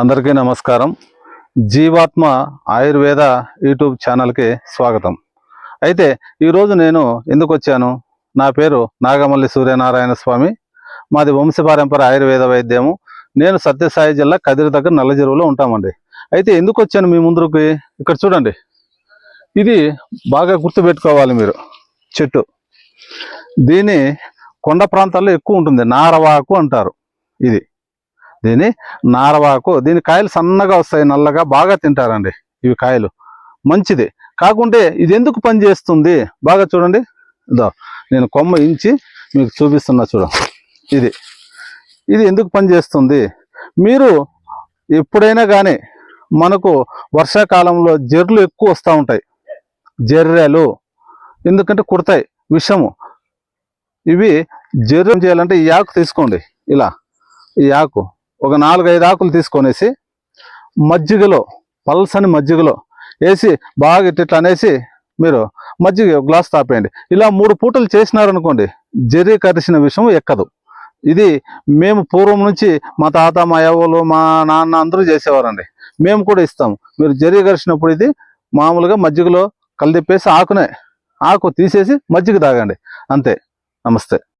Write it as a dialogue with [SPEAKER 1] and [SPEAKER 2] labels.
[SPEAKER 1] అందరికీ నమస్కారం. జీవాత్మ ఆయుర్వేద యూట్యూబ్ ఛానల్కి స్వాగతం. అయితే ఈరోజు నేను ఎందుకు వచ్చాను? నా పేరు నాగమల్లి సూర్యనారాయణ స్వామి. మాది వంశపారంపర ఆయుర్వేద వైద్యము. నేను సత్యసాయి జిల్లా కదిరి దగ్గర నల్లచెరువులో ఉంటామండి. అయితే ఎందుకు వచ్చాను మీ ముందుకి? ఇక్కడ చూడండి, ఇది బాగా గుర్తుపెట్టుకోవాలి మీరు. చెట్టు దీని కొండ ప్రాంతాల్లో ఎక్కువ ఉంటుంది, నారవాకు అంటారు. దీని నారవాకు. దీని కాయలు సన్నగా వస్తాయి, నల్లగా, బాగా తింటారండి ఇవి కాయలు. మంచిది. కాకుంటే ఇది ఎందుకు పనిచేస్తుంది బాగా చూడండి. ఇదో నేను కొమ్మ ఇంచి మీకు చూపిస్తున్నా చూడ. ఇది ఎందుకు పనిచేస్తుంది? మీరు ఎప్పుడైనా కానీ మనకు వర్షాకాలంలో జర్లు ఎక్కువ వస్తూ ఉంటాయి, జర్రెలు. ఎందుకంటే కుడతాయి, విషము. ఇవి జర్రు చేయాలంటే ఈ ఆకు తీసుకోండి. ఇలా ఈ ఆకు ఒక 4-5 ఆకులు తీసుకొనేసి మజ్జిగలో, పల్సని మజ్జిగలో వేసి బాగా ఇట్లా అనేసి మీరు మజ్జిగ ఒక గ్లాస్ తాపేయండి. ఇలా 3 పూటలు చేసినారనుకోండి, జర్రి కరిసిన విషయం ఎక్కదు. ఇది మేము పూర్వం నుంచి మా తాత, మా యవ్వలు, మా నాన్న అందరూ చేసేవారండి. మేము కూడా ఇస్తాము. మీరు జర్రి కరిచినప్పుడు ఇది మామూలుగా మజ్జిగలో కలిదిప్పేసి ఆకు తీసేసి మజ్జిగ తాగండి, అంతే. నమస్తే.